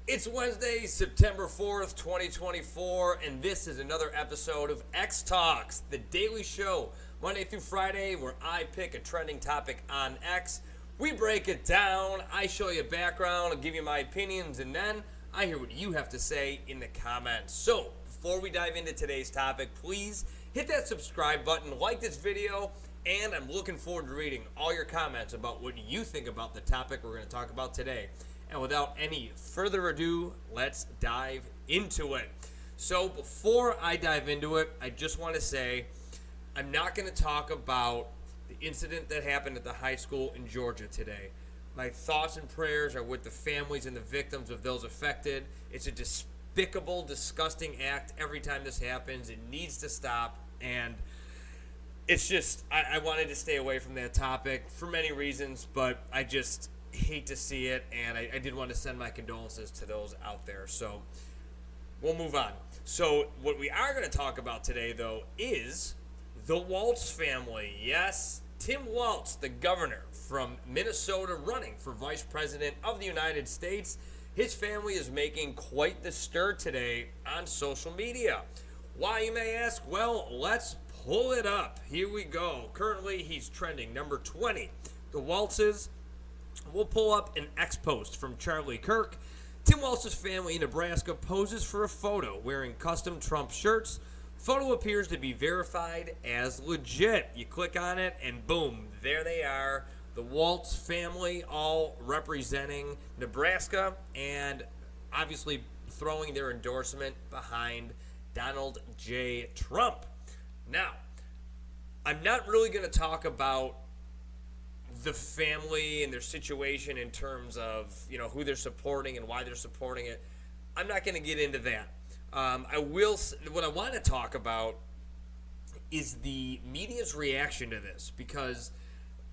It's Wednesday, September 4th, 2024, and this is another episode of X Talks, the daily show, Monday through Friday, where I pick a trending topic on X. We break it down, I show you background, I'll give you my opinions, and then I hear what you have to say in the comments. So, before we dive into today's topic, please hit that subscribe button, like this video, and I'm looking forward to reading all your comments about what you think about the topic we're going to talk about today. And without any further ado, let's dive into it. So before I dive into it, I just want to say I'm not going to talk about the incident that happened at the high school in Georgia today. My thoughts and prayers are with the families and the victims of those affected. It's a despicable, disgusting act every time this happens. It needs to stop. And it's just, I wanted to stay away from that topic for many reasons, but I just hate to see it, and I did want to send my condolences to those out there. So we'll move on. So what we are going to talk about today, though, is the Walz family. Yes, Tim Walz, the governor from Minnesota, running for vice president of the United States. His family is making quite the stir today on social media. Why, you may ask? Well, let's pull it up. Here we go. Currently, he's trending number 20. The Walzes. We'll pull up an X post from Charlie Kirk. Tim Walz's family in Nebraska poses for a photo wearing custom Trump shirts. Photo appears to be verified as legit. You click on it and boom, there they are. The Walz family all representing Nebraska and obviously throwing their endorsement behind Donald J. Trump. Now, I'm not really going to talk about the family and their situation in terms of, who they're supporting and why they're supporting it. I'm not going to get into that. What I want to talk about is the media's reaction to this, because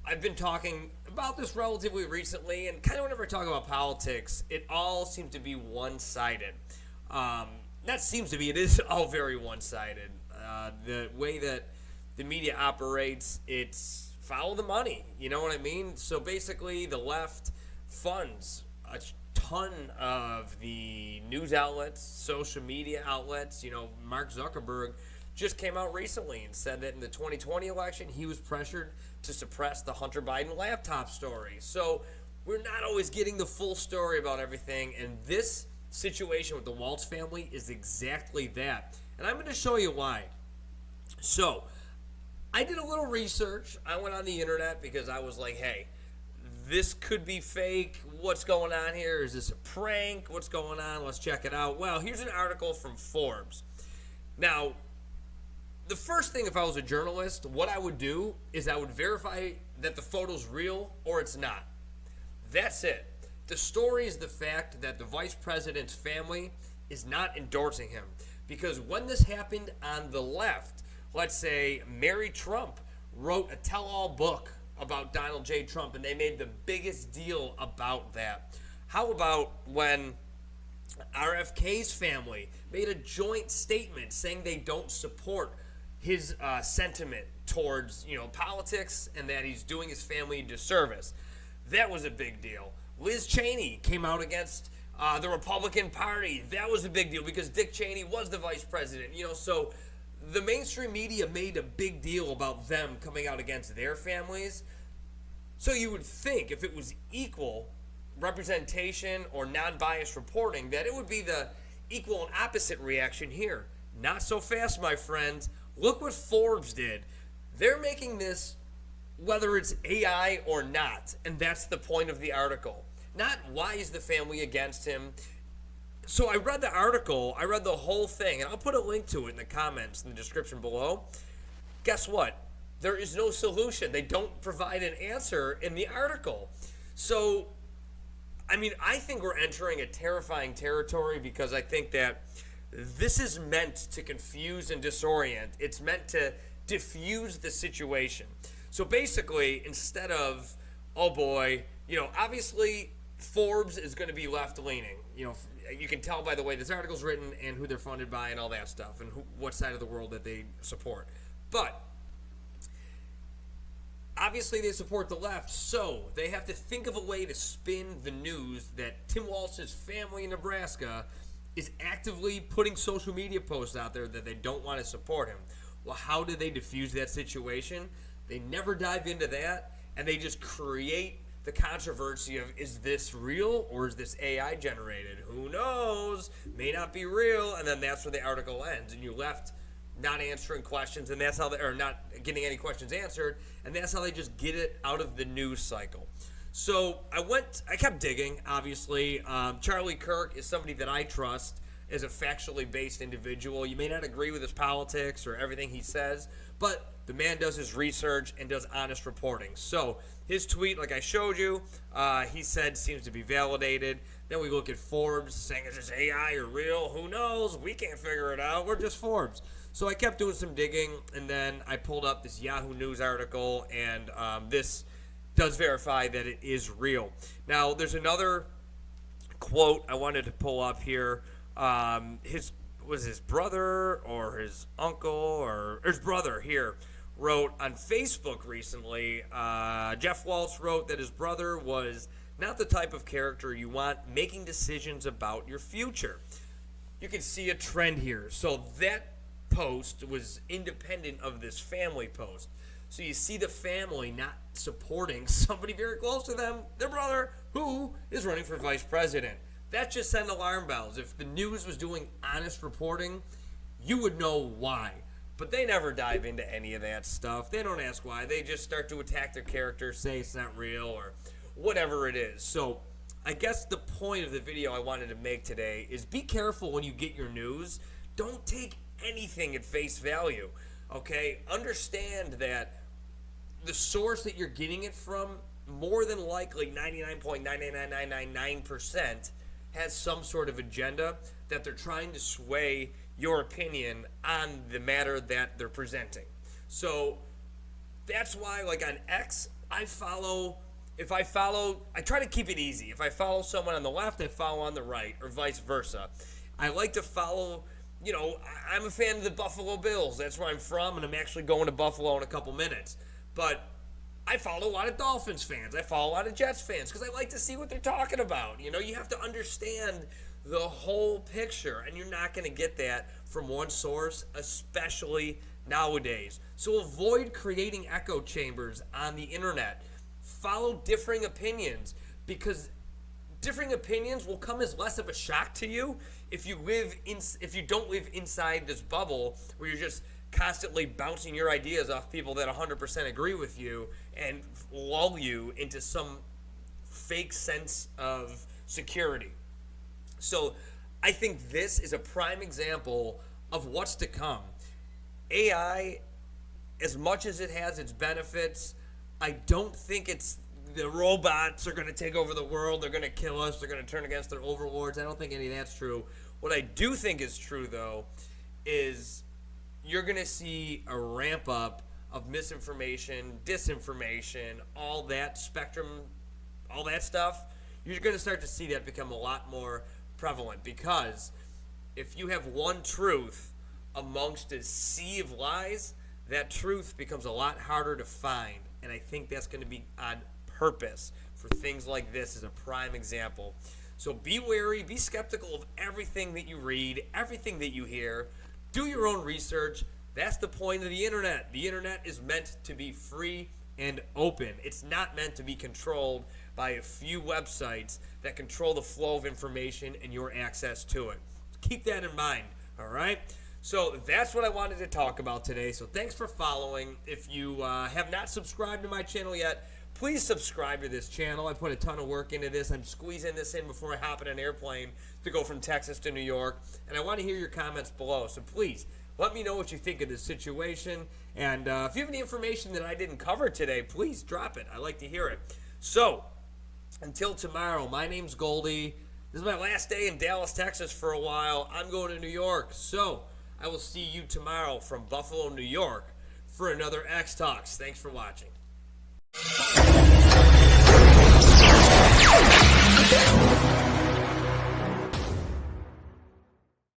I've been talking about this relatively recently, and kind of whenever I talk about politics, it all seems to be one-sided. It is all very one-sided. The way that the media operates, it's follow the money, you know what I mean? So basically, the left funds a ton of the news outlets, social media outlets. Mark Zuckerberg just came out recently and said that in the 2020 election, he was pressured to suppress the Hunter Biden laptop story. So we're not always getting the full story about everything, and this situation with the Walz family is exactly that. And I'm going to show you why. So I did a little research. I went on the internet because I was like, hey, this could be fake. What's going on here? Is this a prank? What's going on? Let's check it out. Well, here's an article from Forbes. Now, the first thing, if I was a journalist, what I would do is I would verify that the photo's real or it's not. That's it. The story is the fact that the vice president's family is not endorsing him. Because when this happened on the left, let's say Mary Trump wrote a tell-all book about Donald J. Trump, and they made the biggest deal about that. How about when RFK's family made a joint statement saying they don't support his sentiment towards, politics, and that he's doing his family a disservice? That was a big deal. Liz Cheney came out against the Republican Party. That was a big deal because Dick Cheney was the vice president. So the mainstream media made a big deal about them coming out against their families. So you would think if it was equal representation or non-biased reporting, that it would be the equal and opposite reaction here. Not so fast, my friends. Look what Forbes did. They're making this whether it's AI or not, and that's the point of the article. Not why is the family against him. So I read the article, I read the whole thing, and I'll put a link to it in the comments in the description below. Guess what? There is no solution. They don't provide an answer in the article. So, I think we're entering a terrifying territory because I think that this is meant to confuse and disorient. It's meant to diffuse the situation. So basically, instead of, oh boy, obviously Forbes is going to be left-leaning. You can tell by the way this article's written and who they're funded by and all that stuff and what side of the world that they support. But obviously they support the left, so they have to think of a way to spin the news that Tim Walz's family in Nebraska is actively putting social media posts out there that they don't want to support him. Well, how do they diffuse that situation? They never dive into that, and they just create the controversy of, is this real or is this AI generated? Who knows? May not be real, and then that's where the article ends, and you're left not answering questions, and that's how they, or not getting any questions answered, and that's how they just get it out of the news cycle. So I kept digging, obviously. Charlie Kirk is somebody that I trust as a factually based individual. You may not agree with his politics or everything he says, but the man does his research and does honest reporting. So his tweet, like I showed you, he said seems to be validated. Then we look at Forbes saying, is this AI or real? Who knows? We can't figure it out. We're just Forbes. So I kept doing some digging, and then I pulled up this Yahoo News article, and this does verify that it is real. Now, there's another quote I wanted to pull up here. His brother or his uncle or his brother here wrote on Facebook recently. Jeff Walz wrote that his brother was not the type of character you want making decisions about your future. You can see a trend here. So that post was independent of this family post. So you see the family not supporting somebody very close to them, their brother, who is running for vice president. That just sent alarm bells. If the news was doing honest reporting, you would know why. But they never dive into any of that stuff. They don't ask why. They just start to attack their character, say it's not real or whatever it is. So I guess the point of the video I wanted to make today is be careful when you get your news. Don't take anything at face value, okay? Understand that the source that you're getting it from, more than likely 99.99999% has some sort of agenda that they're trying to sway your opinion on the matter that they're presenting. So that's why, like on X, I try to keep it easy. If I follow someone on the left, I follow on the right, or vice versa. I like to follow, I'm a fan of the Buffalo Bills. That's where I'm from, and I'm actually going to Buffalo in a couple minutes. But I follow a lot of Dolphins fans. I follow a lot of Jets fans because I like to see what they're talking about. You have to understand the whole picture, and you're not going to get that from one source, especially nowadays. So avoid creating echo chambers on the internet. Follow differing opinions, because differing opinions will come as less of a shock to you if you don't live inside this bubble where you're just constantly bouncing your ideas off people that 100% agree with you and lull you into some fake sense of security. So I think this is a prime example of what's to come. AI, as much as it has its benefits, I don't think it's the robots are going to take over the world, they're going to kill us, they're going to turn against their overlords. I don't think any of that's true. What I do think is true, though, is you're going to see a ramp up of misinformation, disinformation, all that spectrum, all that stuff. You're going to start to see that become a lot more prevalent, because if you have one truth amongst a sea of lies, that truth becomes a lot harder to find. And I think that's going to be on purpose for things like this as a prime example. So be wary, be skeptical of everything that you read, everything that you hear. Do your own research. That's the point of the internet. The internet is meant to be free and open. It's not meant to be controlled by a few websites that control the flow of information and your access to it. Keep that in mind, all right? So that's what I wanted to talk about today. So thanks for following. If you have not subscribed to my channel yet, please subscribe to this channel. I put a ton of work into this. I'm squeezing this in before I hop in an airplane to go from Texas to New York. And I want to hear your comments below. So please, let me know what you think of this situation. And if you have any information that I didn't cover today, please drop it. I like to hear it. So until tomorrow, my name's Goldie. This is my last day in Dallas, Texas for a while. I'm going to New York. So I will see you tomorrow from Buffalo, New York for another X Talks. Thanks for watching.